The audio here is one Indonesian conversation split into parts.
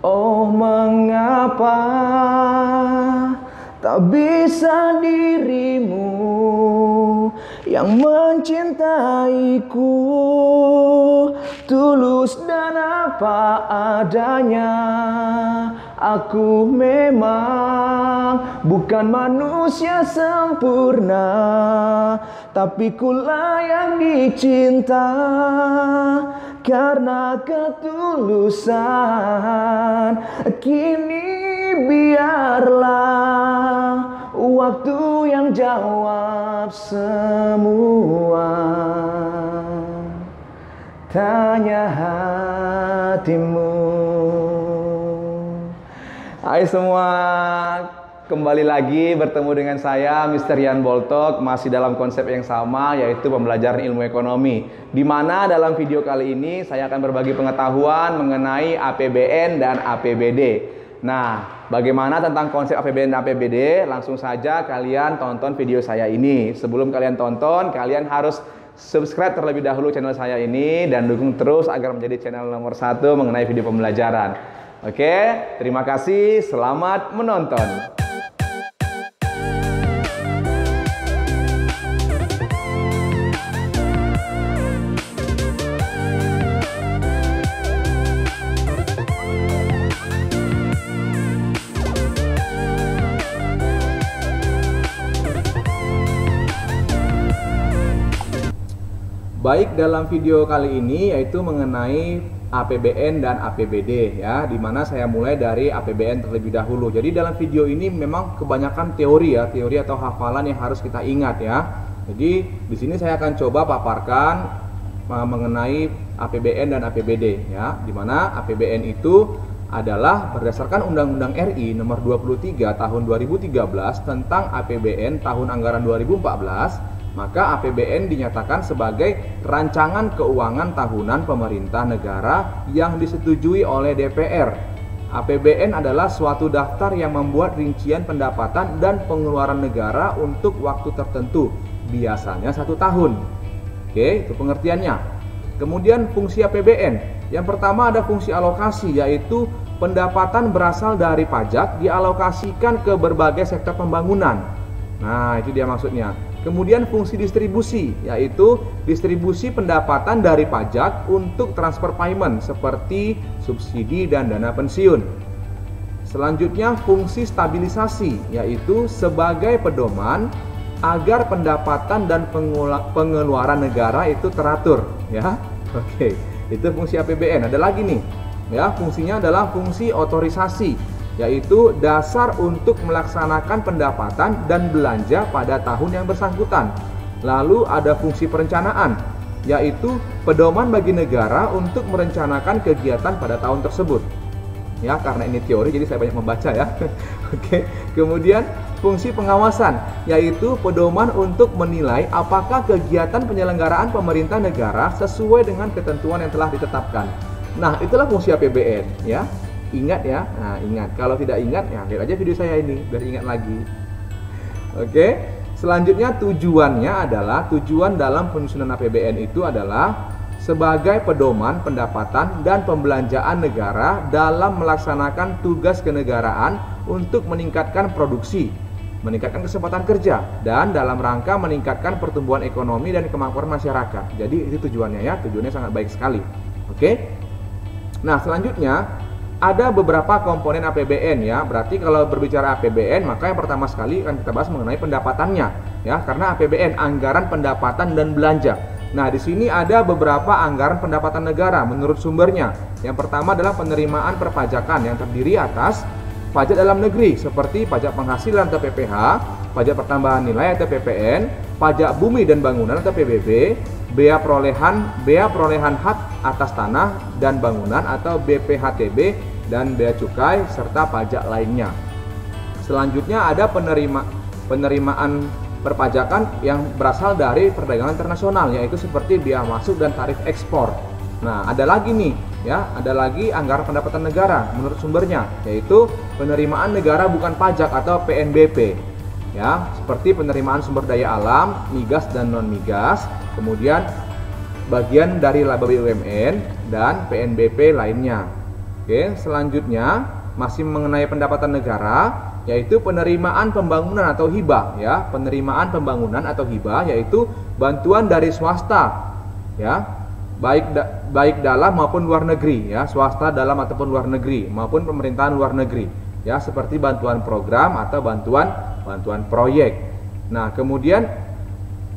Oh, mengapa tak bisa dirimu yang mencintaiku tulus dan apa adanya. Aku memang bukan manusia sempurna, tapi ku layak dicinta karena ketulusan. Kini biarlah waktu yang jawab semua. Tanya hatimu. Hai semua, kembali lagi bertemu dengan saya Mr. Yan Boltok, masih dalam konsep yang sama, yaitu pembelajaran ilmu ekonomi, di mana dalam video kali ini saya akan berbagi pengetahuan mengenai APBN dan APBD. Nah, bagaimana tentang konsep APBN dan APBD? Langsung saja kalian tonton video saya ini. Sebelum kalian tonton, kalian harus subscribe terlebih dahulu channel saya ini dan dukung terus agar menjadi channel nomor 1 mengenai video pembelajaran. Oke, terima kasih, selamat menonton. Baik, dalam video kali ini yaitu mengenai APBN dan APBD ya, dimana saya mulai dari APBN terlebih dahulu. Jadi dalam video ini memang kebanyakan teori ya, teori atau hafalan yang harus kita ingat ya. Jadi di sini saya akan coba paparkan mengenai APBN dan APBD ya, dimana APBN itu adalah berdasarkan Undang-Undang RI nomor 23 tahun 2013 tentang APBN tahun anggaran 2014. Maka APBN dinyatakan sebagai rancangan keuangan tahunan pemerintah negara yang disetujui oleh DPR. APBN adalah suatu daftar yang membuat rincian pendapatan dan pengeluaran negara untuk waktu tertentu, biasanya 1 tahun. Oke, itu pengertiannya. Kemudian fungsi APBN. Yang pertama ada fungsi alokasi, yaitu pendapatan berasal dari pajak dialokasikan ke berbagai sektor pembangunan. Nah, itu dia maksudnya. Kemudian fungsi distribusi, yaitu distribusi pendapatan dari pajak untuk transfer payment seperti subsidi dan dana pensiun. Selanjutnya fungsi stabilisasi, yaitu sebagai pedoman agar pendapatan dan pengeluaran negara itu teratur ya. Oke, itu fungsi APBN. Ada lagi nih ya, fungsinya adalah fungsi otorisasi, yaitu dasar untuk melaksanakan pendapatan dan belanja pada tahun yang bersangkutan. Lalu ada fungsi perencanaan, yaitu pedoman bagi negara untuk merencanakan kegiatan pada tahun tersebut. Ya, karena ini teori jadi saya banyak membaca ya. Oke. Kemudian fungsi pengawasan, yaitu pedoman untuk menilai apakah kegiatan penyelenggaraan pemerintah negara sesuai dengan ketentuan yang telah ditetapkan. Nah, itulah fungsi APBN ya. Ingat ya, nah ingat. Kalau tidak ingat ya lihat aja video saya ini biar ingat lagi. Oke, selanjutnya tujuannya adalah, tujuan dalam penyusunan APBN itu adalah sebagai pedoman pendapatan dan pembelanjaan negara dalam melaksanakan tugas kenegaraan untuk meningkatkan produksi, meningkatkan kesempatan kerja, dan dalam rangka meningkatkan pertumbuhan ekonomi dan kemampuan masyarakat. Jadi itu tujuannya ya, tujuannya sangat baik sekali. Oke. Nah, selanjutnya ada beberapa komponen APBN ya. Berarti kalau berbicara APBN, maka yang pertama sekali akan kita bahas mengenai pendapatannya ya, karena APBN anggaran pendapatan dan belanja. Nah, di sini ada beberapa anggaran pendapatan negara menurut sumbernya. Yang pertama adalah penerimaan perpajakan yang terdiri atas pajak dalam negeri seperti pajak penghasilan atau PPH, pajak pertambahan nilai atau PPN, pajak bumi dan bangunan atau PBB, bea perolehan hak atas tanah dan bangunan atau BPHTB, dan bea cukai serta pajak lainnya. Selanjutnya ada penerimaan perpajakan yang berasal dari perdagangan internasional, yaitu seperti bea masuk dan tarif ekspor. Nah, ada lagi nih ya, ada lagi anggaran pendapatan negara menurut sumbernya, yaitu penerimaan negara bukan pajak atau PNBP ya, seperti penerimaan sumber daya alam, migas dan non migas, kemudian bagian dari laba BUMN dan PNBP lainnya. Oke, selanjutnya masih mengenai pendapatan negara, yaitu penerimaan pembangunan atau hibah ya. Penerimaan pembangunan atau hibah yaitu bantuan dari swasta ya, baik dalam maupun luar negeri ya, swasta dalam ataupun luar negeri maupun pemerintahan luar negeri ya, seperti bantuan program atau bantuan proyek. Nah, kemudian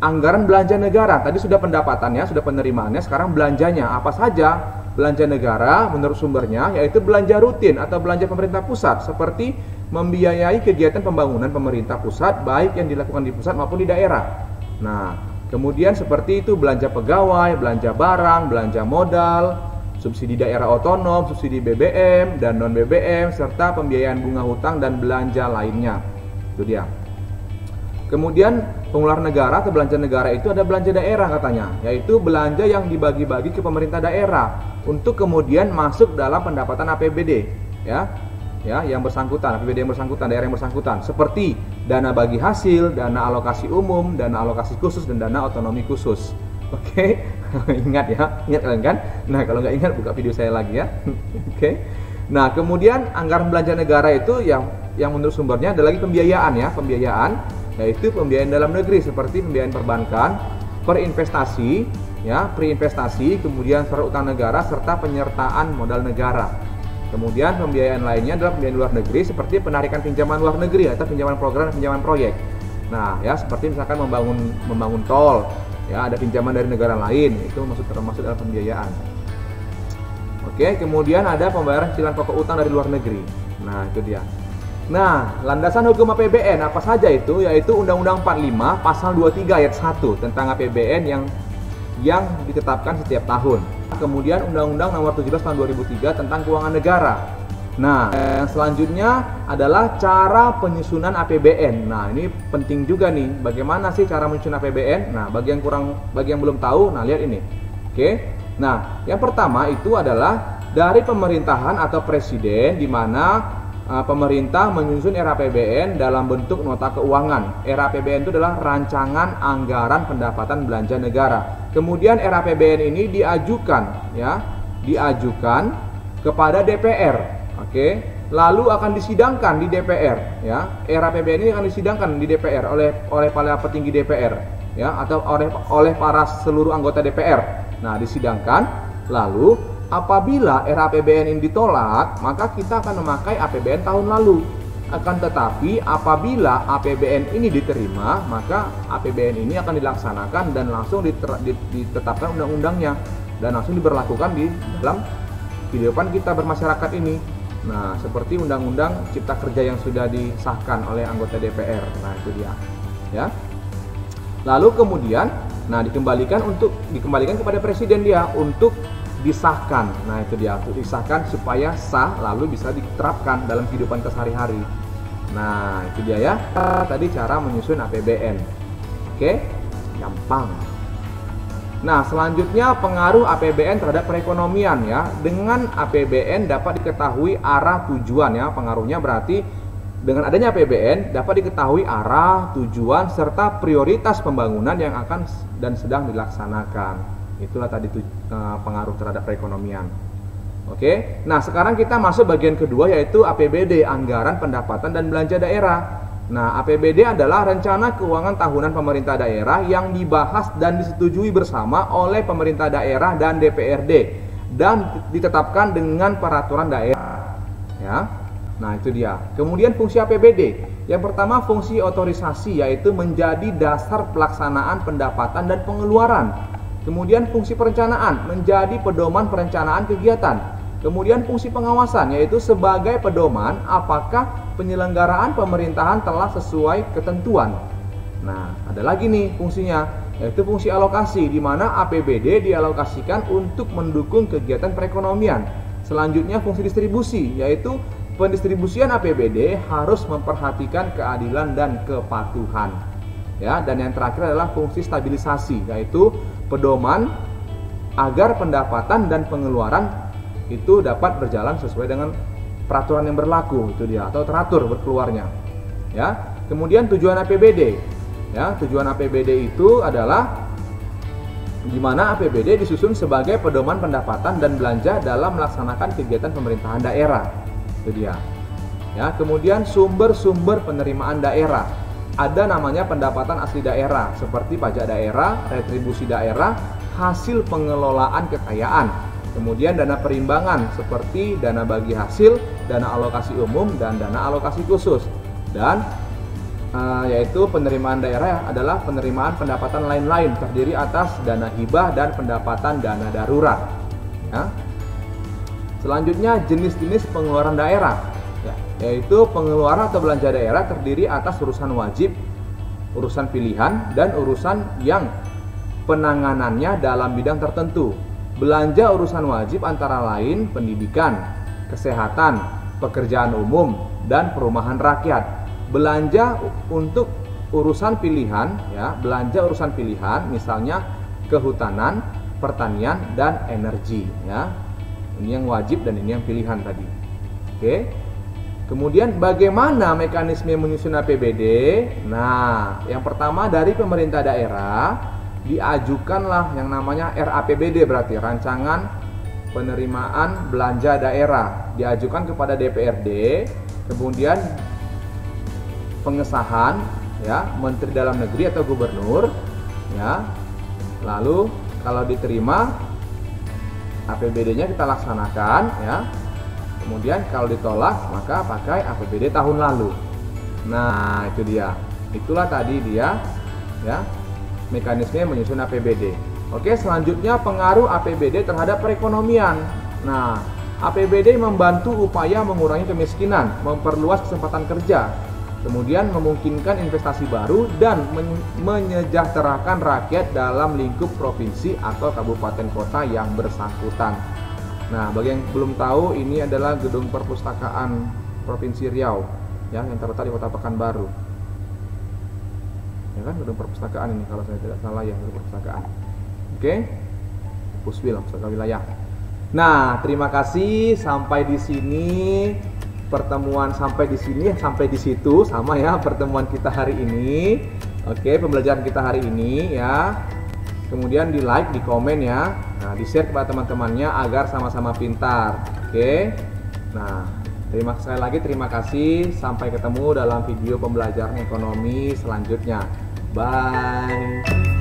anggaran belanja negara, tadi sudah pendapatannya, sudah penerimaannya, sekarang belanjanya apa saja? Belanja negara menurut sumbernya yaitu belanja rutin atau belanja pemerintah pusat, seperti membiayai kegiatan pembangunan pemerintah pusat baik yang dilakukan di pusat maupun di daerah. Nah, kemudian seperti itu belanja pegawai, belanja barang, belanja modal, subsidi daerah otonom, subsidi BBM dan non BBM, serta pembiayaan bunga hutang dan belanja lainnya. Itu dia. Kemudian pengeluaran negara atau belanja negara itu ada belanja daerah katanya, yaitu belanja yang dibagi-bagi ke pemerintah daerah untuk kemudian masuk dalam pendapatan APBD ya, yang bersangkutan, APBD yang bersangkutan, daerah yang bersangkutan, seperti dana bagi hasil, dana alokasi umum, dana alokasi khusus, dan dana otonomi khusus. Oke, ingat ya, ingat kalian kan? Nah, kalau nggak ingat buka video saya lagi ya. Oke. Nah, kemudian anggaran belanja negara itu yang menurut sumbernya ada lagi pembiayaan ya, yaitu pembiayaan dalam negeri seperti pembiayaan perbankan, perinvestasi ya, preinvestasi, kemudian surat utang negara serta penyertaan modal negara. Kemudian pembiayaan lainnya adalah pembiayaan luar negeri seperti penarikan pinjaman luar negeri atau pinjaman program dan pinjaman proyek. Nah, ya seperti misalkan membangun tol, ya ada pinjaman dari negara lain, itu termasuk dalam pembiayaan. Oke, kemudian ada pembayaran cicilan pokok utang dari luar negeri. Nah, itu dia. Nah, landasan hukum APBN apa saja itu? Yaitu Undang-Undang 45 Pasal 23 Ayat 1 tentang APBN yang ditetapkan setiap tahun. Kemudian Undang-Undang Nomor 17 Tahun 2003 tentang Keuangan Negara. Nah, yang selanjutnya adalah cara penyusunan APBN. Nah, ini penting juga nih. Bagaimana sih cara menyusun APBN? Nah, bagi yang belum tahu, nah lihat ini. Oke. Nah, yang pertama itu adalah dari pemerintahan atau presiden, di mana pemerintah menyusun RAPBN dalam bentuk nota keuangan. RAPBN itu adalah rancangan anggaran pendapatan belanja negara. Kemudian RAPBN ini diajukan kepada DPR. Oke. Lalu akan disidangkan di DPR ya. RAPBN ini akan disidangkan di DPR oleh para petinggi DPR ya, atau oleh para seluruh anggota DPR. Nah, disidangkan, lalu apabila RAPBN ini ditolak, maka kita akan memakai APBN tahun lalu. Akan tetapi apabila APBN ini diterima, maka APBN ini akan dilaksanakan dan langsung ditetapkan undang-undangnya dan langsung diberlakukan di dalam kehidupan kita bermasyarakat ini. Nah, seperti Undang-Undang Cipta Kerja yang sudah disahkan oleh anggota DPR. Nah, itu dia. Ya. Lalu kemudian, dikembalikan kepada presiden dia untuk disahkan. Nah, itu dia, untuk disahkan supaya sah lalu bisa diterapkan dalam kehidupan sehari-hari. Nah, itu dia ya. Tadi cara menyusun APBN. Oke, gampang. Nah, selanjutnya pengaruh APBN terhadap perekonomian ya. Dengan APBN dapat diketahui arah tujuan ya. Pengaruhnya berarti dengan adanya APBN dapat diketahui arah, tujuan, serta prioritas pembangunan yang akan dan sedang dilaksanakan. Itulah tadi pengaruh terhadap perekonomian. Oke, nah sekarang kita masuk bagian kedua, yaitu APBD, anggaran pendapatan dan belanja daerah. Nah, APBD adalah rencana keuangan tahunan pemerintah daerah yang dibahas dan disetujui bersama oleh pemerintah daerah dan DPRD dan ditetapkan dengan peraturan daerah. Ya. Nah, itu dia. Kemudian fungsi APBD. Yang pertama, fungsi otorisasi, yaitu menjadi dasar pelaksanaan pendapatan dan pengeluaran. Kemudian fungsi perencanaan, menjadi pedoman perencanaan kegiatan. Kemudian fungsi pengawasan, yaitu sebagai pedoman apakah penyelenggaraan pemerintahan telah sesuai ketentuan. Nah, ada lagi nih fungsinya, yaitu fungsi alokasi, di mana APBD dialokasikan untuk mendukung kegiatan perekonomian. Selanjutnya fungsi distribusi, yaitu pendistribusian APBD harus memperhatikan keadilan dan kepatuhan. Ya, dan yang terakhir adalah fungsi stabilisasi, yaitu pedoman agar pendapatan dan pengeluaran itu dapat berjalan sesuai dengan peraturan yang berlaku, itu dia, atau teratur berkeluarnya. Ya. Kemudian tujuan APBD. Ya, tujuan APBD itu adalah di mana APBD disusun sebagai pedoman pendapatan dan belanja dalam melaksanakan kegiatan pemerintahan daerah. Itu dia. Ya, kemudian sumber-sumber penerimaan daerah. Ada namanya pendapatan asli daerah seperti pajak daerah, retribusi daerah, hasil pengelolaan kekayaan. Kemudian dana perimbangan seperti dana bagi hasil, dana alokasi umum, dan dana alokasi khusus. Dan yaitu penerimaan daerah adalah penerimaan pendapatan lain-lain terdiri atas dana hibah dan pendapatan dana darurat. Ya. Selanjutnya jenis-jenis pengeluaran daerah, ya, yaitu pengeluaran atau belanja daerah terdiri atas urusan wajib, urusan pilihan, dan urusan yang penanganannya dalam bidang tertentu. Belanja urusan wajib antara lain pendidikan, kesehatan, pekerjaan umum, dan perumahan rakyat. Belanja untuk urusan pilihan, ya, belanja urusan pilihan misalnya kehutanan, pertanian, dan energi, ya. Ini yang wajib dan ini yang pilihan tadi. Oke. Kemudian bagaimana mekanisme menyusun APBD? Nah, yang pertama dari pemerintah daerah diajukanlah yang namanya RAPBD, berarti rancangan penerimaan belanja daerah, diajukan kepada DPRD, kemudian pengesahan, ya, Menteri Dalam Negeri atau Gubernur, ya. Lalu kalau diterima APBD-nya kita laksanakan, ya. Kemudian kalau ditolak maka pakai APBD tahun lalu. Nah, itu dia. Itulah tadi dia, ya, mekanisme menyusun APBD. Oke, selanjutnya pengaruh APBD terhadap perekonomian. Nah, APBD membantu upaya mengurangi kemiskinan, memperluas kesempatan kerja, kemudian memungkinkan investasi baru dan menyejahterakan rakyat dalam lingkup provinsi atau kabupaten kota yang bersangkutan. Nah, bagi yang belum tahu, ini adalah gedung perpustakaan Provinsi Riau, ya, yang terletak di Kota Pekanbaru. Ya kan, gedung perpustakaan ini kalau saya tidak salah, ya, gedung perpustakaan. Oke, Puswil, Pusaka Wilayah. Nah, terima kasih, sampai di sini pertemuan, sampai di situ sama, ya, pertemuan kita hari ini. Oke, pembelajaran kita hari ini, ya. Kemudian di like, di komen, ya. Nah, di share kepada teman-temannya agar sama-sama pintar. Oke. Nah, sekali lagi terima kasih. Sampai ketemu dalam video pembelajaran ekonomi selanjutnya. Bye.